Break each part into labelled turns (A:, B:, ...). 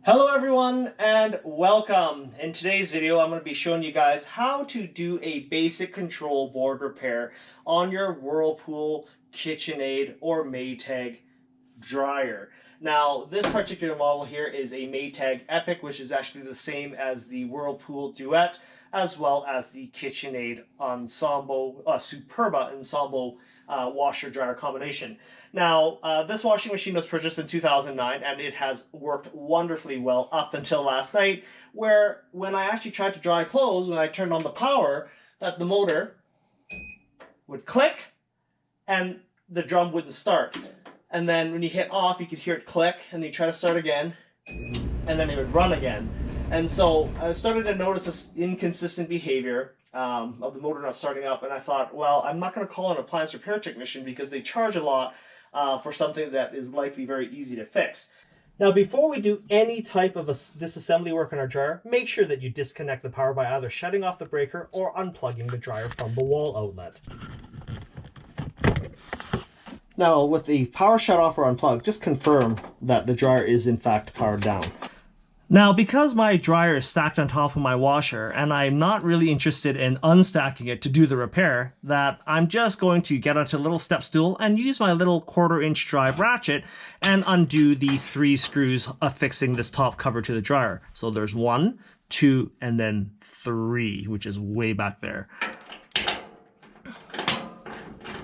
A: Hello everyone and welcome. In today's video I'm going to be showing you guys how to do a basic control board repair on your Whirlpool, Kitchenaid or Maytag dryer. Now this particular model here is a Maytag Epic, which is actually the same as the Whirlpool Duet as well as the Kitchenaid Superba Ensemble washer dryer combination. Now this washing machine was purchased in 2009 and it has worked wonderfully well up until last night, where when I actually tried to dry clothes, when I turned on the power, that the motor would click and the drum wouldn't start. And then when you hit off, you could hear it click and then you try to start again and then it would run again. And so I started to notice this inconsistent behavior of the motor not starting up, and I thought, well, I'm not going to call an appliance repair technician because they charge a lot for something that is likely very easy to fix. Now, before we do any type of disassembly work on our dryer, make sure that you disconnect the power by either shutting off the breaker or unplugging the dryer from the wall outlet. Now, with the power shut off or unplugged, just confirm that the dryer is in fact powered down. Now, because my dryer is stacked on top of my washer and I'm not really interested in unstacking it to do the repair, that I'm just going to get onto a little step stool and use my little 1/4-inch drive ratchet and undo the 3 screws affixing this top cover to the dryer. So there's 1, 2, and then 3, which is way back there.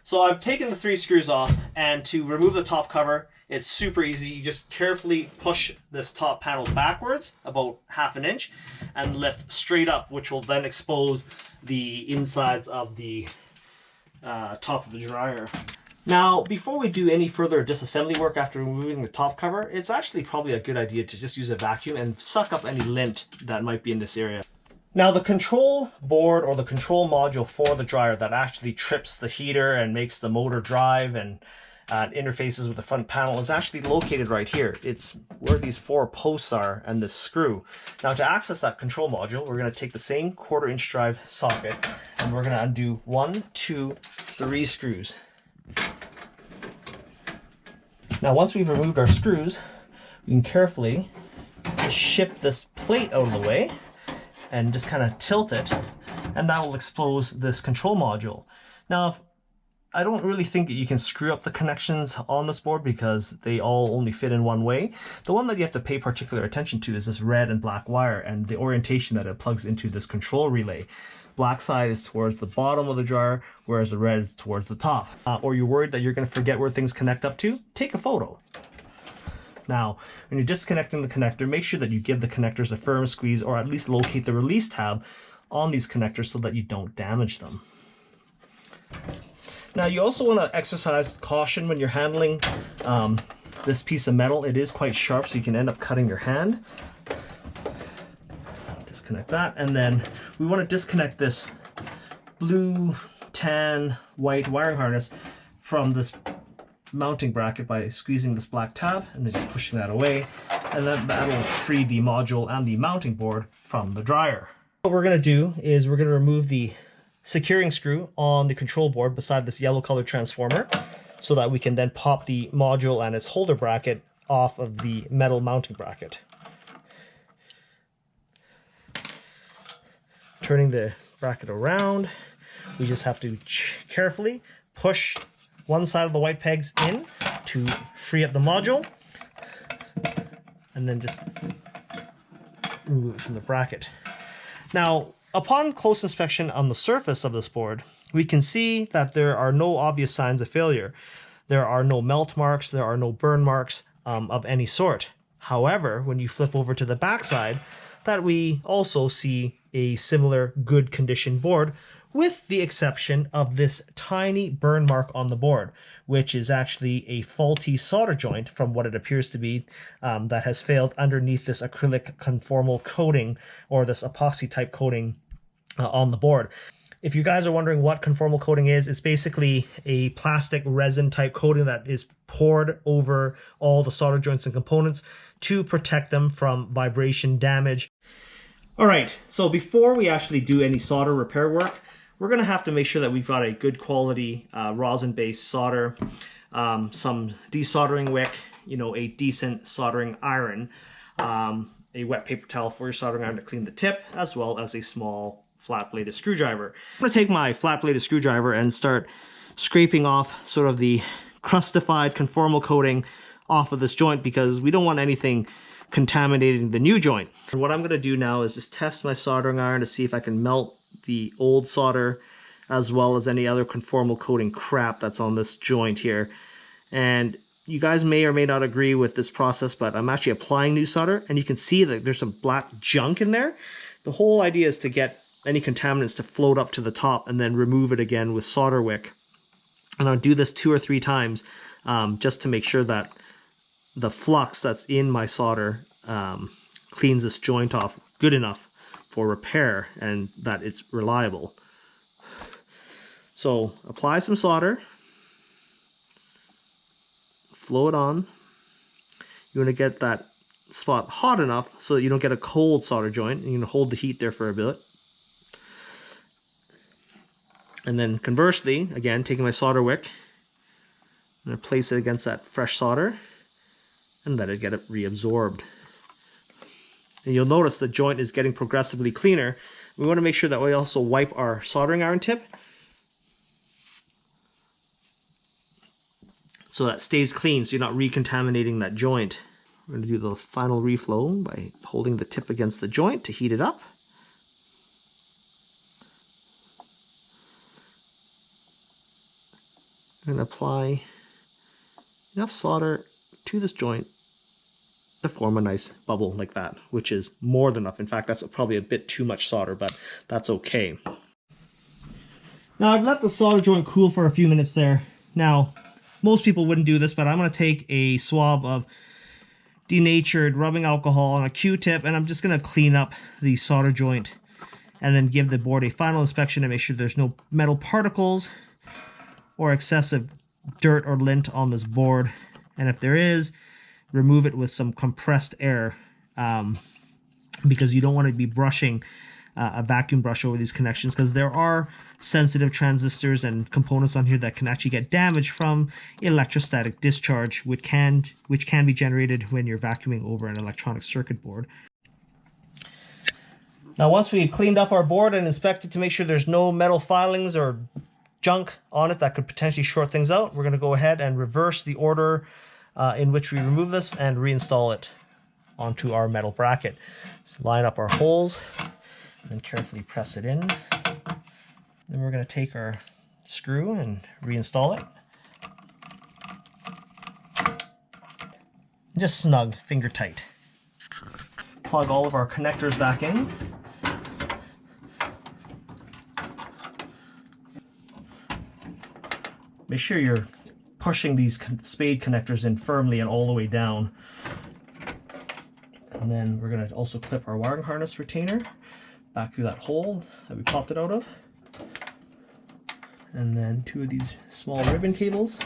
A: So I've taken the 3 screws off, and to remove the top cover, it's super easy. You just carefully push this top panel backwards about 1/2 inch and lift straight up, which will then expose the insides of the top of the dryer. Now, before we do any further disassembly work after removing the top cover, it's actually probably a good idea to just use a vacuum and suck up any lint that might be in this area. Now, the control board or the control module for the dryer that actually trips the heater and makes the motor drive and interfaces with the front panel is actually located right here. It's where these 4 posts are and this screw. Now, to access that control module, we're going to take the same 1/4-inch drive socket and we're going to undo 1, 2, 3 screws. Now, once we've removed our screws, we can carefully just shift this plate out of the way and just kind of tilt it, and that will expose this control module. Now, I don't really think that you can screw up the connections on this board because they all only fit in one way. The one that you have to pay particular attention to is this red and black wire and the orientation that it plugs into this control relay. Black side is towards the bottom of the dryer, whereas the red is towards the top. Or you're worried that you're going to forget where things connect up to? Take a photo. Now, when you're disconnecting the connector, make sure that you give the connectors a firm squeeze or at least locate the release tab on these connectors so that you don't damage them. Now, you also want to exercise caution when you're handling this piece of metal. It is quite sharp, so you can end up cutting your hand. Disconnect that, and then we want to disconnect this blue, tan, white wiring harness from this mounting bracket by squeezing this black tab and then just pushing that away, and then that'll free the module and the mounting board from the dryer. What we're going to do is we're going to remove the securing screw on the control board beside this yellow colored transformer so that we can then pop the module and its holder bracket off of the metal mounting bracket. Turning the bracket around, we just have to carefully push one side of the white pegs in to free up the module, and then just remove it from the bracket. Now, upon close inspection on the surface of this board, we can see that there are no obvious signs of failure. There are no melt marks, there are no burn marks of any sort. However, when you flip over to the backside, that we also see a similar good condition board, with the exception of this tiny burn mark on the board, which is actually a faulty solder joint from what it appears to be that has failed underneath this acrylic conformal coating or this epoxy type coating on the board. If you guys are wondering what conformal coating is, it's basically a plastic resin type coating that is poured over all the solder joints and components to protect them from vibration damage. All right, so before we actually do any solder repair work, we're going to have to make sure that we've got a good quality rosin-based solder, some desoldering wick, a decent soldering iron, a wet paper towel for your soldering iron to clean the tip, as well as a small flat-bladed screwdriver. I'm going to take my flat-bladed screwdriver and start scraping off sort of the crustified conformal coating off of this joint, because we don't want anything contaminating the new joint. And what I'm going to do now is just test my soldering iron to see if I can melt the old solder as well as any other conformal coating crap that's on this joint here. And you guys may or may not agree with this process, but I'm actually applying new solder, and you can see that there's some black junk in there. The whole idea is to get any contaminants to float up to the top and then remove it again with solder wick. And I'll do this 2 or 3 times just to make sure that the flux that's in my solder cleans this joint off good enough for repair and that it's reliable. So apply some solder. Flow it on. You want to get that spot hot enough so that you don't get a cold solder joint. You can hold the heat there for a bit. And then conversely, again, taking my solder wick, I'm going to place it against that fresh solder and let it get it reabsorbed. And you'll notice the joint is getting progressively cleaner. We want to make sure that we also wipe our soldering iron tip so that stays clean, so you're not recontaminating that joint. We're going to do the final reflow by holding the tip against the joint to heat it up. I'm going to apply enough solder to this joint to form a nice bubble like that, which is more than enough. In fact, that's probably a bit too much solder, but that's okay. Now I've let the solder joint cool for a few minutes there. Now, most people wouldn't do this, but I'm going to take a swab of denatured rubbing alcohol on a Q-tip, and I'm just going to clean up the solder joint and then give the board a final inspection to make sure there's no metal particles or excessive dirt or lint on this board. And if there is, remove it with some compressed air because you don't want to be brushing a vacuum brush over these connections, because there are sensitive transistors and components on here that can actually get damaged from electrostatic discharge, which can be generated when you're vacuuming over an electronic circuit board. Now, once we've cleaned up our board and inspected to make sure there's no metal filings or junk on it that could potentially short things out, we're going to go ahead and reverse the order in which we remove this and reinstall it onto our metal bracket. So line up our holes and carefully press it in. Then we're going to take our screw and reinstall it. Just snug, finger tight. Plug all of our connectors back in. Make sure you're pushing these spade connectors in firmly and all the way down. And then we're going to also clip our wiring harness retainer back through that hole that we popped it out of. And then 2 of these small ribbon cables,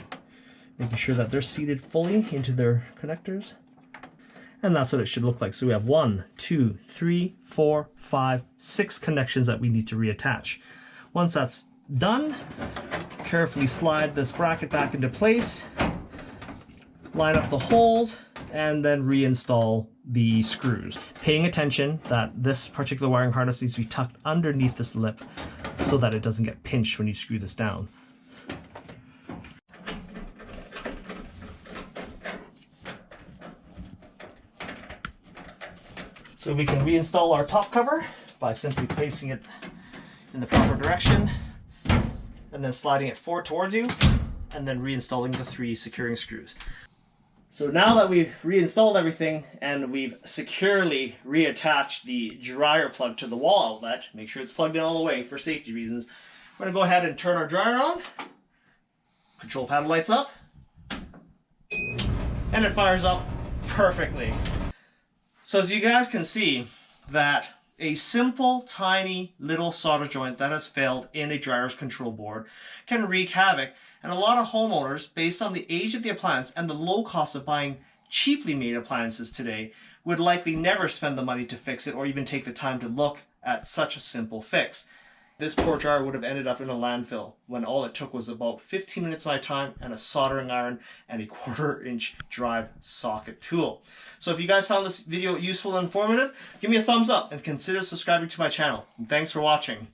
A: making sure that they're seated fully into their connectors. And that's what it should look like. So we have 1, 2, 3, 4, 5, 6 connections that we need to reattach. Once that's done, carefully slide this bracket back into place, line up the holes, and then reinstall the screws. Paying attention that this particular wiring harness needs to be tucked underneath this lip so that it doesn't get pinched when you screw this down. So we can reinstall our top cover by simply placing it in the proper direction and then sliding it forward towards you and then reinstalling the 3 securing screws. So now that we've reinstalled everything and we've securely reattached the dryer plug to the wall outlet, make sure it's plugged in all the way for safety reasons, we're going to go ahead and turn our dryer on. Control panel lights up. And it fires up perfectly. So as you guys can see, that a simple, tiny, little solder joint that has failed in a dryer's control board can wreak havoc. And a lot of homeowners, based on the age of the appliance and the low cost of buying cheaply made appliances today, would likely never spend the money to fix it or even take the time to look at such a simple fix. This poor jar would have ended up in a landfill when all it took was about 15 minutes of my time and a soldering iron and a 1/4-inch drive socket tool. So if you guys found this video useful and informative, give me a thumbs up and consider subscribing to my channel. And thanks for watching.